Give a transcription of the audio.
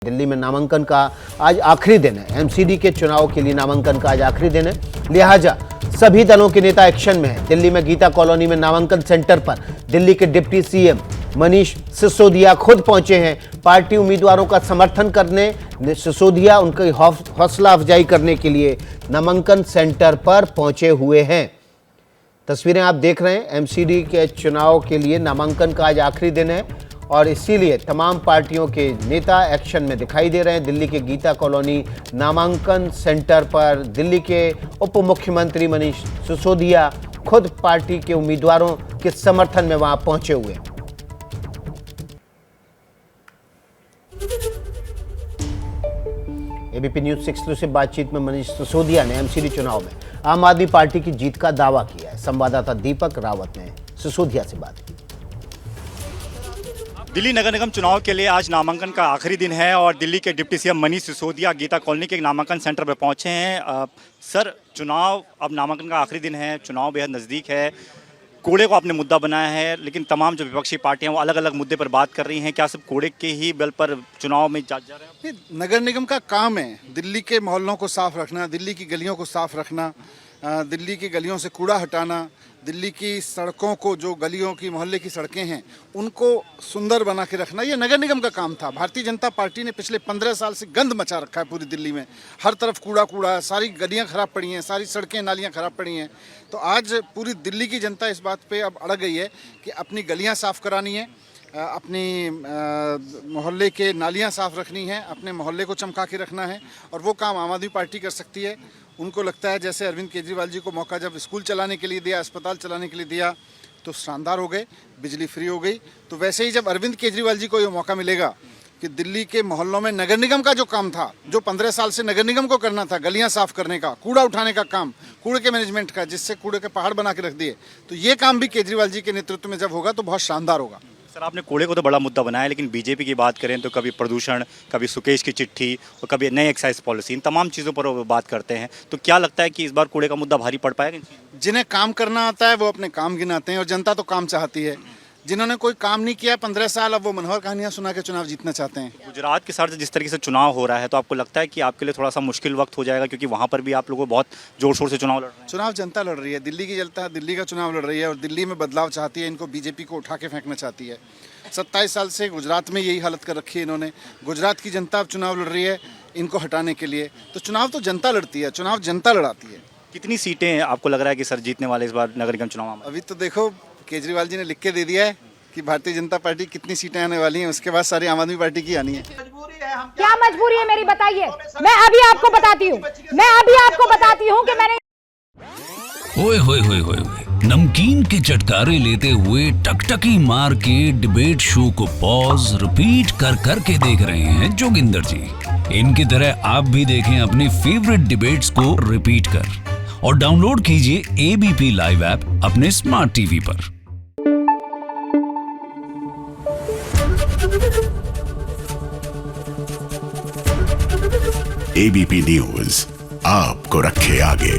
दिल्ली में नामांकन का आज आखिरी दिन है। एमसीडी के चुनाव के लिए नामांकन का आज आखिरी दिन है, लिहाजा सभी दलों के नेता एक्शन में हैं। दिल्ली में गीता कॉलोनी में नामांकन सेंटर पर दिल्ली के डिप्टी सीएम मनीष सिसोदिया खुद पहुंचे हैं। पार्टी उम्मीदवारों का समर्थन करने सिसोदिया उनकी हौसला अफजाई करने के लिए नामांकन सेंटर पर पहुंचे हुए हैं। तस्वीरें आप देख रहे हैं। एमसीडी के चुनाव के लिए नामांकन का आज आखिरी दिन है और इसीलिए तमाम पार्टियों के नेता एक्शन में दिखाई दे रहे हैं। दिल्ली के गीता कॉलोनी नामांकन सेंटर पर दिल्ली के उप मुख्यमंत्री मनीष सिसोदिया खुद पार्टी के उम्मीदवारों के समर्थन में वहां पहुंचे हुए हैं। एबीपी न्यूज से एक्सक्लूसिव बातचीत में मनीष सिसोदिया ने एमसीडी चुनाव में आम आदमी पार्टी की जीत का दावा किया है। संवाददाता दीपक रावत ने सिसोदिया से बात की। दिल्ली नगर निगम चुनाव के लिए आज नामांकन का आखिरी दिन है और दिल्ली के deputy CM Manish Sisodia Geeta colony के नामांकन सेंटर पर पहुंचे हैं। सर, चुनाव अब नामांकन का आखिरी दिन है, चुनाव बेहद नज़दीक है। कूड़े को आपने मुद्दा बनाया है, लेकिन तमाम जो विपक्षी पार्टियां वो अलग अलग मुद्दे पर बात कर रही हैं। क्या सिर्फ कूड़े के ही बल पर चुनाव में जा रहे हैं? नगर निगम का काम है दिल्ली के मोहल्लों को साफ रखना, दिल्ली की गलियों को साफ रखना, दिल्ली की गलियों से कूड़ा हटाना, दिल्ली की सड़कों को, जो गलियों की मोहल्ले की सड़कें हैं उनको सुंदर बना के रखना, ये नगर निगम का काम था। भारतीय जनता पार्टी ने पिछले 15 साल से गंद मचा रखा है पूरी दिल्ली में। हर तरफ कूड़ा कूड़ा, सारी गलियां खराब पड़ी हैं, सारी सड़कें नालियां खराब पड़ी हैं। तो आज पूरी दिल्ली की जनता इस बात पे अब अड़ गई है कि अपनी गलियां साफ़ करानी है, अपनी मोहल्ले के नालियां साफ़ रखनी है, अपने मोहल्ले को चमका के रखना है। और वो काम आम आदमी पार्टी कर सकती है। उनको लगता है जैसे अरविंद केजरीवाल जी को मौका जब स्कूल चलाने के लिए दिया, अस्पताल चलाने के लिए दिया तो शानदार हो गए, बिजली फ्री हो गई, तो वैसे ही जब अरविंद केजरीवाल जी को ये मौका मिलेगा कि दिल्ली के मोहल्लों में नगर निगम का जो काम था, जो 15 साल से नगर निगम को करना था, गलियां साफ़ करने का, कूड़ा उठाने का काम, कूड़े के मैनेजमेंट का, जिससे कूड़े के पहाड़ बना के रख दिए, तो ये काम भी केजरीवाल जी के नेतृत्व में जब होगा तो बहुत शानदार होगा। सर, आपने कूड़े को तो बड़ा मुद्दा बनाया, लेकिन बीजेपी की बात करें तो कभी प्रदूषण, कभी सुकेश की चिट्ठी और कभी नई एक्साइज पॉलिसी, इन तमाम चीज़ों पर वो बात करते हैं। तो क्या लगता है कि इस बार कूड़े का मुद्दा भारी पड़ पाएगा? जिन्हें काम करना आता है वो अपने काम गिनाते हैं और जनता तो काम चाहती है। जिन्होंने कोई काम नहीं किया 15 साल, अब वो मनोहर कहानियां सुना के चुनाव जीतना चाहते हैं। गुजरात के साथ जिस तरीके से चुनाव हो रहा है, तो आपको लगता है कि आपके लिए थोड़ा सा मुश्किल वक्त हो जाएगा, क्योंकि वहाँ पर भी आप लोगों को बहुत जोर शोर से चुनाव लड़ रहे हैं? चुनाव जनता लड़ रही है, दिल्ली की जनता दिल्ली का चुनाव लड़ रही है और दिल्ली में बदलाव चाहती है। इनको बीजेपी को उठा के फेंकना चाहती है। 27 साल से गुजरात में यही हालत कर रखी है इन्होंने। गुजरात की जनता अब चुनाव लड़ रही है इनको हटाने के लिए। तो चुनाव तो जनता लड़ती है, चुनाव जनता लड़ाती है। कितनी सीटें आपको लग रहा है कि सर जीतने वाले इस बार नगर निगम चुनाव में? अभी तो देखो, केजरीवाल जी ने लिख के दे दिया है कि भारतीय जनता पार्टी कितनी सीटें आने वाली हैं, उसके बाद सारी आम आदमी पार्टी की आनी है। क्या मजबूरी है मेरी, बताइए। मैं अभी आपको बताती हूँ कि मैंने ओए होए होए होए नमकीन के चटकारे लेते हुए टकटकी मार के डिबेट शो को पॉज रिपीट कर करके देख रहे हैं जोगिंदर जी। इनकी तरह आप भी देखें अपनी फेवरेट डिबेट्स को रिपीट कर और डाउनलोड कीजिए एबीपी लाइव ऐप अपने स्मार्ट टीवी पर। एबीपी न्यूज आपको रखे आगे।